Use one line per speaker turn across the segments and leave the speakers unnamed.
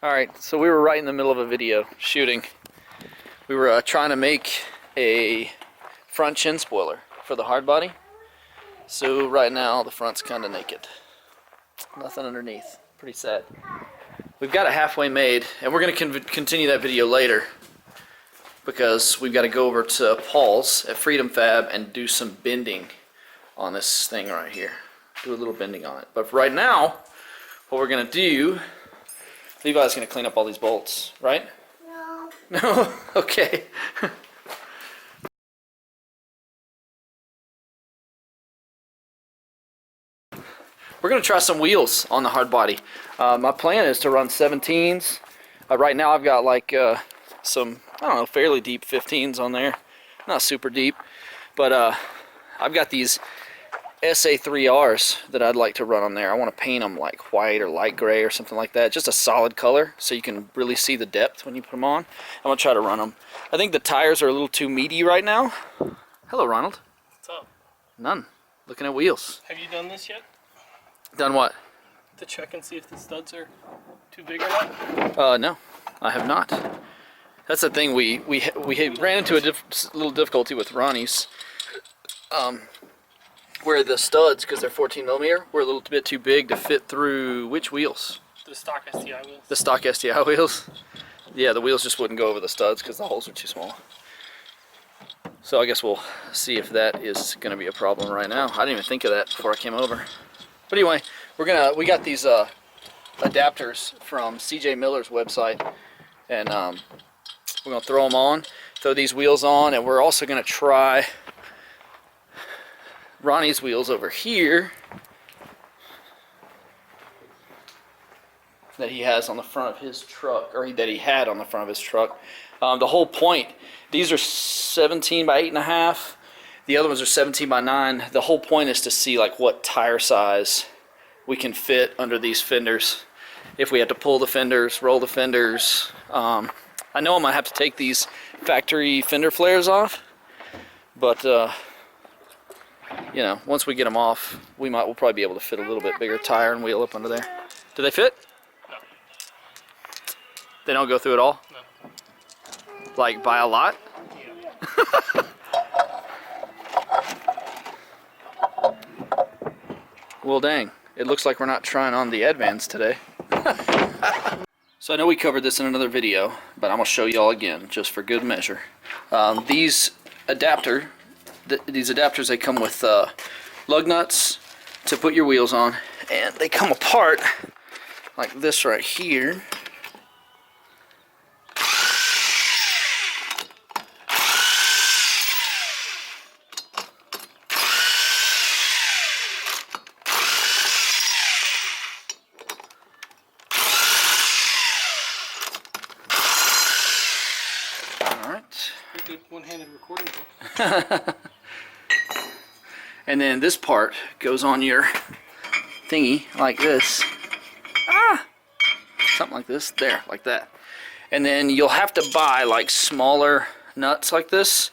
Alright, so we were right in the middle of a video shooting. We were trying to make a front chin spoiler for the hardbody. So right now the front's kind of naked. Nothing underneath. Pretty sad. We've got it halfway made, and we're going to continue that video later because we've got to go over to Paul's at Freedom Fab and do some bending on this thing right here. Do a little bending on it. But right now, what we're going to do, Levi's going to clean up all these bolts, right?
No.
No? Okay. We're going to try some wheels on the hard body. My plan is to run 17s. Right now I've got like some, I don't know, fairly deep 15s on there. Not super deep. But I've got these SA3Rs that I'd like to run on there. I want to paint them like white or light gray or something like that. Just a solid color so you can really see the depth when you put them on. I'm going to try to run them. I think the tires are a little too meaty right now. Hello, Ronald.
What's up?
None. Looking at wheels.
Have you done this yet?
Done what?
To check and see if the studs are too big or not?
No, I have not. That's the thing, we ran into a little difficulty with Ronnie's. Where the studs, because they're 14mm, were a little bit too big to fit through which wheels?
The stock STI wheels.
The stock STI wheels? Yeah, the wheels just wouldn't go over the studs because the holes are too small. So I guess we'll see if that is going to be a problem right now. I didn't even think of that before I came over. But anyway, we got these adapters from CJ Miller's website, and we're going to throw them on, throw these wheels on, and we're also going to try Ronnie's wheels over here that he has on the front of his truck, or that he had on the front of his truck. The whole point, these are 17 by 8.5. The other ones are 17 by 9. The whole point is to see like what tire size we can fit under these fenders. If we have to pull the fenders, roll the fenders. I know I might have to take these factory fender flares off, but you know, once we get them off, we'll probably be able to fit a little bit bigger tire and wheel up under there. Do they fit?
No.
They don't go through at all?
No.
Like by a lot?
Yeah.
Well, dang. It looks like we're not trying on the Advans today. So I know we covered this in another video, but I'm going to show y'all again, just for good measure. These adapters, they come with lug nuts to put your wheels on, and they come apart like this right here.
Good one-handed recording.
And then this part goes on your thingy like this. Something like this. There, like that. And then you'll have to buy like smaller nuts like this.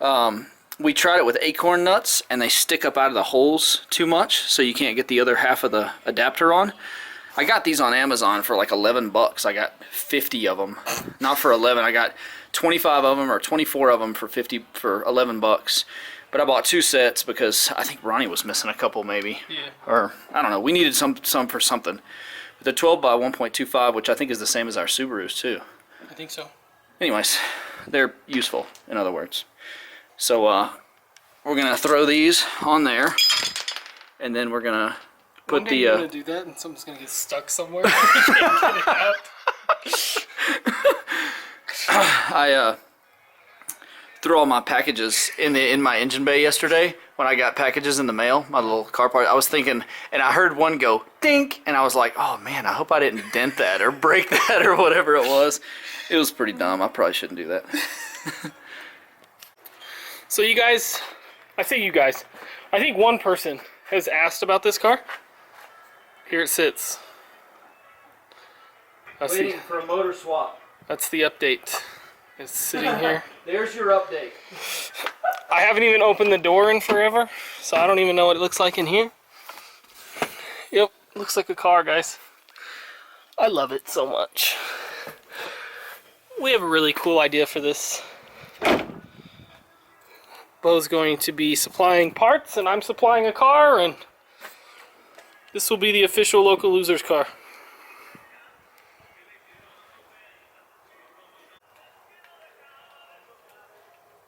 We tried it with acorn nuts, and they stick up out of the holes too much, so you can't get the other half of the adapter on. I got these on Amazon for like 11 bucks. I got 50 of them. Not for 11. I got 25 of them or 24 of them for 11 bucks. But I bought 2 sets because I think Ronnie was missing a couple maybe.
Yeah.
Or I don't know. We needed some for something. But they're 12 by 1.25, which I think is the same as our Subarus too.
I think so.
Anyways, they're useful, in other words. So we're gonna throw these on there, and then we're gonna put
One day you're gonna do that, and something's gonna get stuck somewhere. You can't get it out.
I threw all my packages in my engine bay yesterday when I got packages in the mail, my little car part. I was thinking, and I heard one go dink, and I was like, oh man, I hope I didn't dent that or break that or whatever it was. It was pretty dumb. I probably shouldn't do that.
So you guys, I think one person has asked about this car. Here it sits.
Waiting for a motor swap.
That's the update. It's sitting here.
There's your update.
I haven't even opened the door in forever, so I don't even know what it looks like in here. Yep, looks like a car, guys. I love it so much. We have a really cool idea for this. Beau's going to be supplying parts and I'm supplying a car, and this will be the official Local Losers car.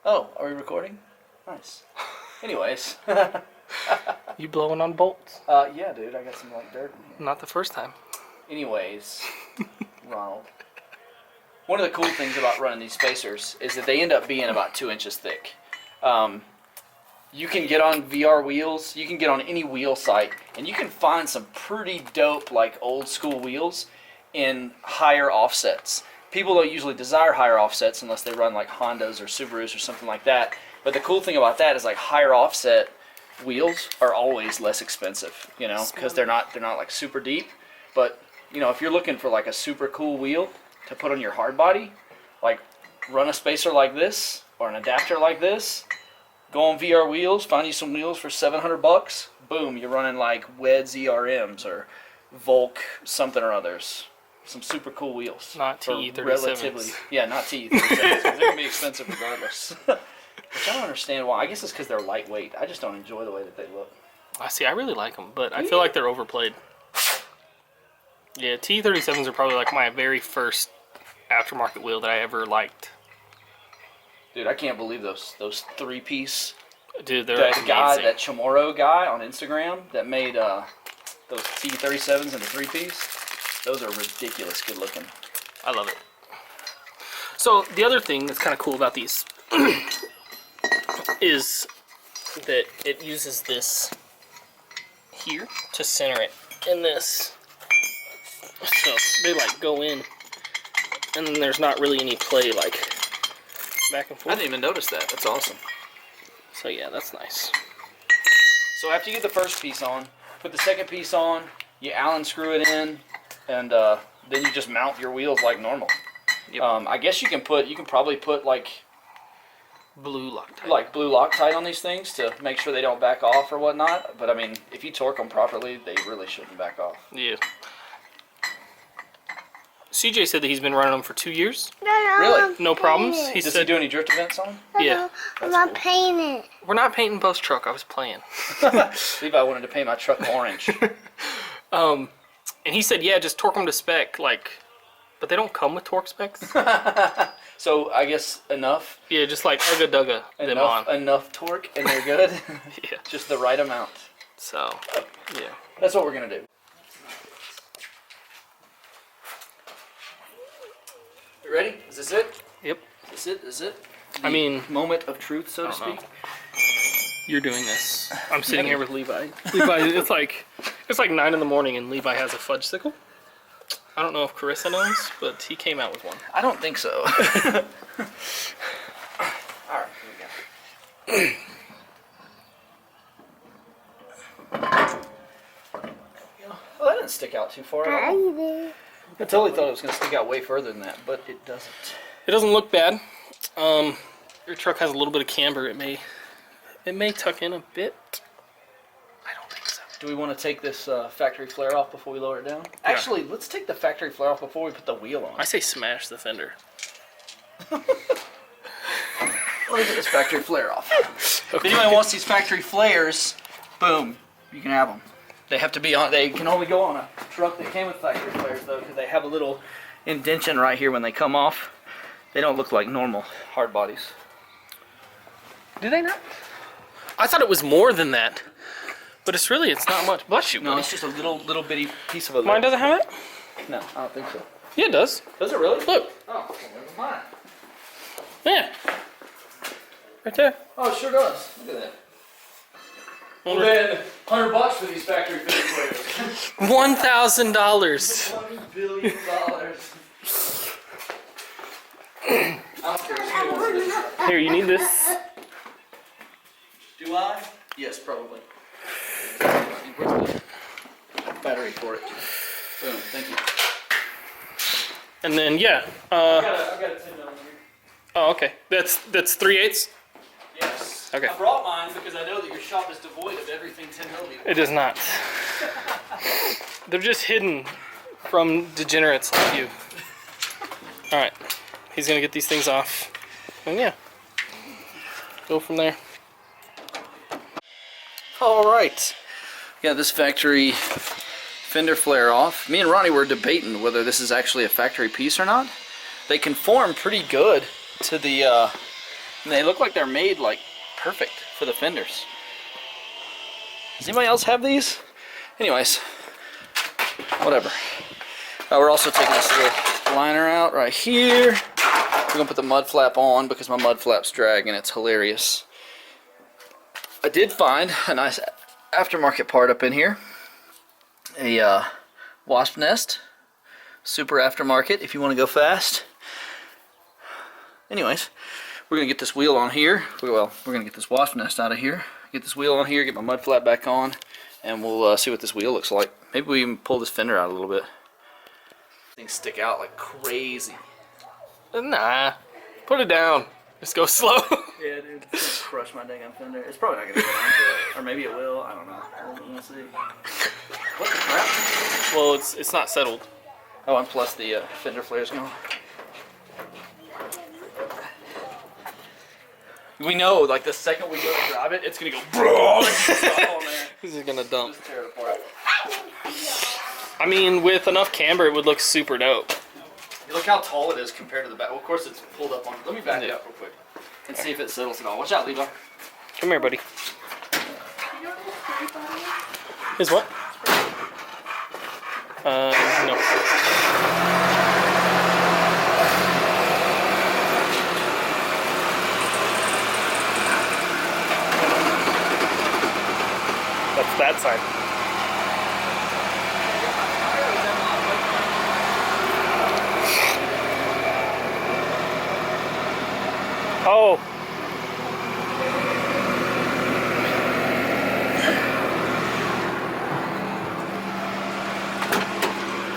Oh, are we recording? Nice. Anyways.
You blowing on bolts?
Yeah, dude, I got some like dirt in here.
Not the first time.
Anyways, Ronald. One of the cool things about running these spacers is that they end up being about 2 inches thick. You can get on VR wheels, you can get on any wheel site, and you can find some pretty dope, like old school wheels in higher offsets. People don't usually desire higher offsets unless they run like Hondas or Subarus or something like that. But the cool thing about that is like higher offset wheels are always less expensive, you know, because they're not like super deep. But you know, if you're looking for like a super cool wheel to put on your hard body, like run a spacer like this or an adapter like this, go on VR wheels, find you some wheels for $700. Boom, you're running like WED ZRMs or Volk something or others. Some super cool wheels.
Not
for
TE37s.
relatively, yeah, not TE37s, because they're going to be expensive regardless. Which I don't understand why. I guess it's because they're lightweight. I just don't enjoy the way that they look.
I see, I really like them, but I feel like they're overplayed. Yeah, TE37s are probably like my very first aftermarket wheel that I ever liked.
Dude, I can't believe those three-piece.
Dude, they're
That
amazing.
guy, that Chamorro guy on Instagram that made those TE37s and the three-piece, those are ridiculous good looking.
I love it. So the other thing that's kind of cool about these is that it uses this here to center it in this. So they like go in, and then there's not really any play like back and
I
forth.
didn't even notice that. That's awesome.
So yeah, that's nice.
So after you get the first piece on, put the second piece on, you Allen screw it in, and then you just mount your wheels like normal.
Yep.
I guess you can probably put like
Blue Loctite.
blue Loctite on these things to make sure they don't back off or whatnot. But I mean, if you torque them properly, they really shouldn't back off.
Yeah. CJ said that he's been running them for 2 years.
Really?
No problems. He
Does he
said,
do any drift events on them?
yeah.
I'm not painting it.
We're not painting Beau's truck. I was playing.
Levi wanted to paint my truck orange.
And he said, yeah, just torque them to spec, like, but they don't come with torque specs.
So I guess enough
Yeah, just like ugga dugga them on.
enough torque and they're good.
Yeah.
Just the right amount.
So, yeah.
That's what we're gonna do. You ready? Is this it?
Yep.
Is this it? Is it?
I mean,
Moment of truth, so to
I don't know.
speak.
you're doing this. I'm sitting here with Levi. Levi, it's like 9 in the morning and Levi has a fudge sickle. I don't know if Carissa knows, but he came out with one.
I don't think so. All right, here we go. Oh, that didn't stick out too far at all. I totally thought it was going to stick out way further than that, but it doesn't.
It doesn't look bad. Your truck has a little bit of camber. It may tuck in a bit. I don't think so.
Do we want to take this factory flare off before we lower it down? Actually, let's take the factory flare off before we put the wheel on.
I say smash the fender.
Let me get this factory flare off. If anyone wants these factory flares, boom, you can have them. They have to be on. They can only go on a truck that came with factory flares though, because they have a little indentation right here when they come off. They don't look like normal hard bodies.
Do they not? I thought it was more than that, but it's not much. Bless you,
No,
buddy.
it's just a little bitty piece of a.
Mine doesn't have it?
No, I don't think so.
Yeah, it does.
Does it really?
Look.
Oh, well, never mind.
Yeah. Right there.
Oh, it sure does. Look at that. Well, then, $100 for these factory fitted flares.
$1,000.
$1 billion. I don't care if anyone wants this.
Here, you need this.
Do I? Yes, probably. Battery for it. Boom, thank you.
And then, yeah.
I've got a 10 millimeter.
Oh, okay. That's 3/8?
Yes.
Okay.
I brought mine because I know that your shop is devoid of everything 10 millimeter.
It is not. They're just hidden from degenerates like you. Alright, he's gonna get these things off. And yeah, go from there.
Alright, got this factory fender flare off. Me and Ronnie were debating whether this is actually a factory piece or not. They conform pretty good to the, and they look like they're made like perfect for the fenders. Does anybody else have these? Anyways, whatever. We're also taking this little liner out right here. We're gonna put the mud flap on because my mud flap's dragging. It's hilarious. I did find a nice aftermarket part up in here. A wasp nest. Super aftermarket if you want to go fast. Anyways, we're gonna get this wheel on here. Well, we're gonna get this wasp nest out of here. Get this wheel on here, get my mud flap back on, and we'll see what this wheel looks like. Maybe we even pull this fender out a little bit. Things stick out like crazy.
Nah, put it down. Just go slow.
Yeah, dude, it's gonna crush my dang fender. It's probably not gonna go onto it, or maybe it will. I don't know. We'll see. What the crap?
Well, it's not settled.
Oh, and plus the fender flare's gone. We know, like the second we go to grab it, it's gonna go. Oh man,
This is gonna dump.
just tear it apart.
I mean, with enough camber, it would look super dope.
Look how tall it is compared to the back. Well, of course, it's pulled up on. Let me back it up real quick and see if it settles at all. Watch out, Levi.
Come here, buddy. Is what? No. That's that side. Oh.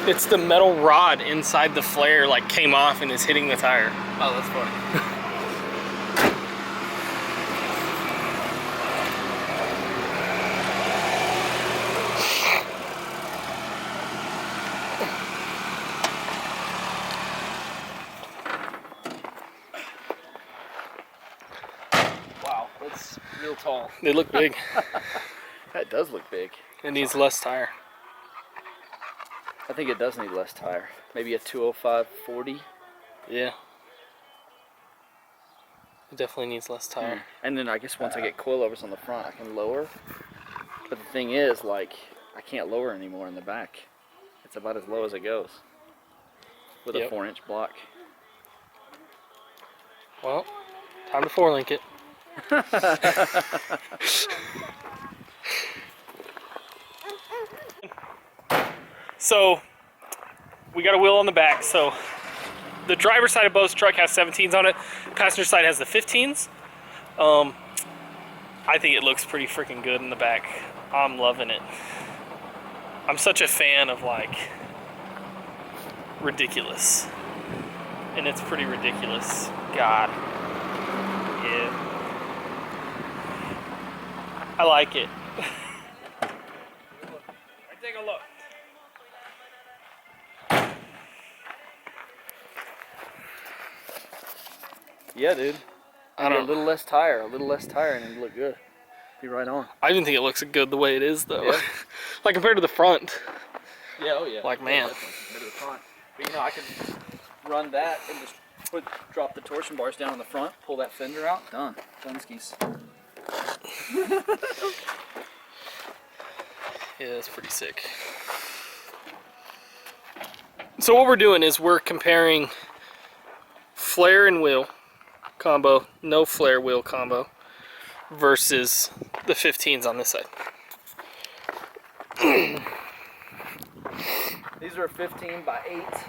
It's the metal rod inside the flare like came off and is hitting the tire.
Oh, that's funny. Wow, that's real tall.
They look big.
That does look big.
It needs less tire.
I think it does need less tire. Maybe a 205/40.
Yeah. It definitely needs less tire.
And then I guess once I get coilovers on the front, I can lower. But the thing is, like, I can't lower anymore in the back. It's about as low as it goes with a 4-inch block.
Well, time to 4-link it. So, we got a wheel on the back. So, the driver's side of Beau's truck has 17s on it. Passenger side has the 15s. I think it looks pretty freaking good in the back. I'm loving it. I'm such a fan of, like, ridiculous. And it's pretty ridiculous. God. Yeah. I like it. Take a look.
Yeah, dude.
I don't.
A little less tire, and it'd look good. Be right on.
I didn't think it looks good the way it is, though.
Yeah.
Like compared to the front.
Yeah, oh yeah.
Like, man.
Compared to the front. But you know, I could run that and just drop the torsion bars down on the front, pull that fender out, done. Done skis.
Yeah, that's pretty sick. So what we're doing is we're comparing flare and wheel combo, no flare wheel combo, versus the 15s on this side.
These are 15/8,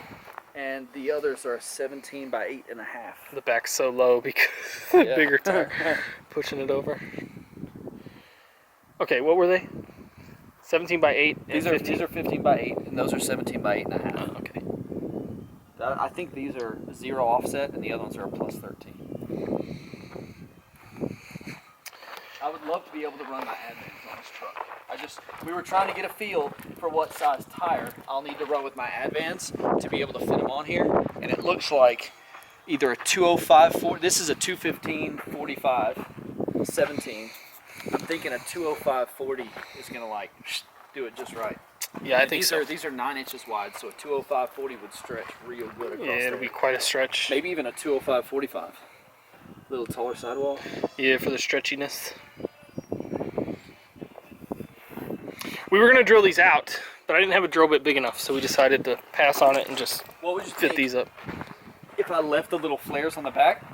and the others are 17/8.5.
The back's so low because
Yeah.
bigger tire pushing it over. Okay, what were they? 17/8.
These are 15/8, and those are 17/8.5.
Oh, okay.
I think these are 0 offset, and the other ones are a +13. I would love to be able to run my admins on this truck. We were trying to get a feel for what size tire I'll need to run with my Advance to be able to fit them on here. And it looks like either a 205 40, this is a 215 45 17. I'm thinking a 205 40 is gonna like do it just right.
Yeah, I think
these
so.
These are 9 inches wide, so a 205 40 would stretch real good across.
Yeah, it'll be quite a stretch.
Maybe even a 205 45. Little taller sidewall.
Yeah, for the stretchiness. We were gonna drill these out, but I didn't have a drill bit big enough, so we decided to pass on it and just fit these up.
If I left the little flares on the back,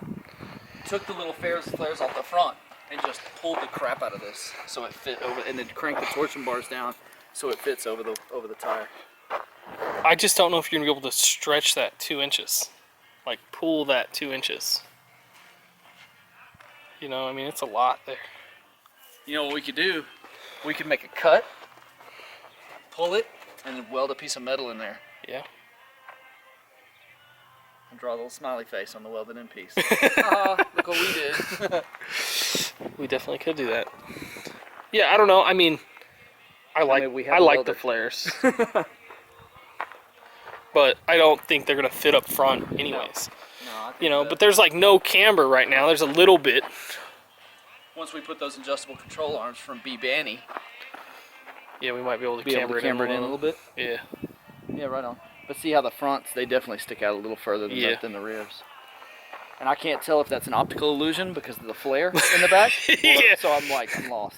took the little flares off the front, and just pulled the crap out of this so it fit over, and then crank the torsion bars down so it fits over the tire.
I just don't know if you're gonna be able to stretch that 2 inches, like pull that 2 inches. You know, I mean, it's a lot there.
You know what we could do? We could make a cut, pull it, and then weld a piece of metal in there.
Yeah.
And draw a little smiley face on the welded in piece. Look what we did.
We definitely could do that. Yeah, I don't know. I mean, I like the flares. But I don't think they're gonna fit up front anyways.
No,
you know, but there's like no camber right now. There's a little bit.
Once we put those adjustable control arms from B&Ronnie,
yeah, we might be able to camber it in a little bit. Yeah.
Yeah, right on. But see how the fronts, they definitely stick out a little further than the rears. And I can't tell if that's an optical illusion because of the flare in the back.
Yeah.
So I'm lost.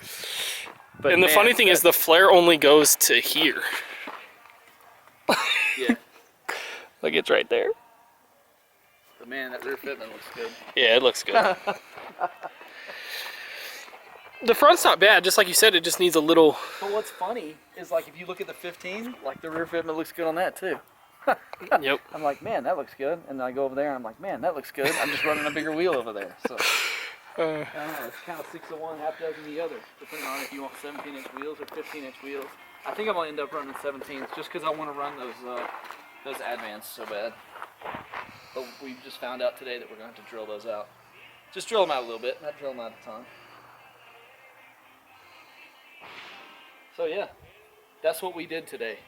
But
and the funny thing is the flare only goes to here.
Yeah.
Like it's right there.
But man, that rear fitment looks good.
Yeah, it looks good. The front's not bad, just like you said, it just needs a little...
But what's funny is like if you look at the 15, like the rear fitment looks good on that too.
Yep.
I'm like, man, that looks good. And then I go over there and I'm like, man, that looks good. I'm just running a bigger wheel over there. So I don't know, it's kind of 6 of one, half dozen the other, depending on if you want 17-inch wheels or 15-inch wheels. I think I'm gonna end up running 17s just because I want to run those Advance so bad. But we just found out today that we're going to have to drill those out. Just drill them out a little bit, not drill them out a ton. So yeah, that's what we did today.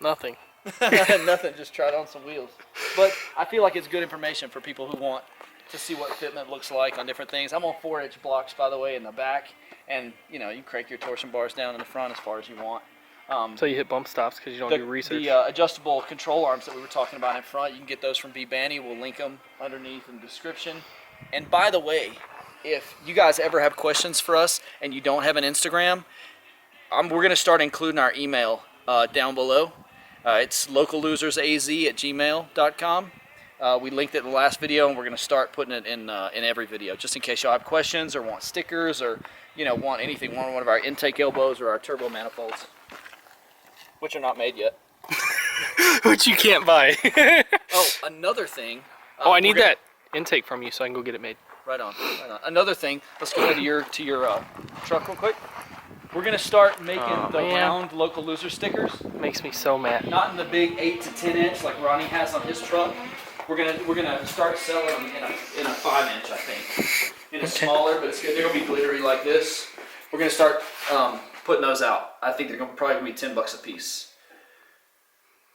Nothing.
Nothing, just tried on some wheels. But I feel like it's good information for people who want to see what fitment looks like on different things. I'm on 4-inch blocks, by the way, in the back. And, you know, you crank your torsion bars down in the front as far as you want.
So you hit bump stops because you don't do research?
The adjustable control arms that we were talking about in front, you can get those from B&Ronnie. We'll link them underneath in the description. And by the way, if you guys ever have questions for us and you don't have an Instagram, we're going to start including our email down below. It's locallosersaz@gmail.com. We linked it in the last video, and we're going to start putting it in every video, just in case y'all have questions or want stickers or want anything, want one of our intake elbows or our turbo manifolds, which are not made yet.
Which you can't buy.
Oh, another thing.
I need that intake from you so I can go get it made.
Right on. Another thing. Let's go to your truck real quick. We're gonna start making round local loser stickers.
Makes me so mad.
Not in the big 8 to 10 inch like Ronnie has on his truck. We're gonna start selling them in a 5-inch, I think. In a smaller, but they're gonna be glittery like this. We're gonna start putting those out. I think they're probably gonna be $10 a piece.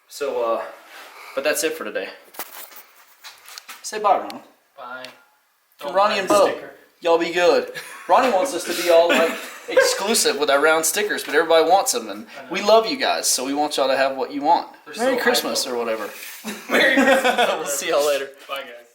So, but that's it for today. Say bye, Ronnie.
Bye.
From Ronnie and Beau. Y'all be good. Ronnie wants us to be all like exclusive with our round stickers, but everybody wants them, and we love you guys, so we want y'all to have what you want. Merry Christmas or whatever.
Merry Christmas.
We'll see y'all later.
Bye, guys.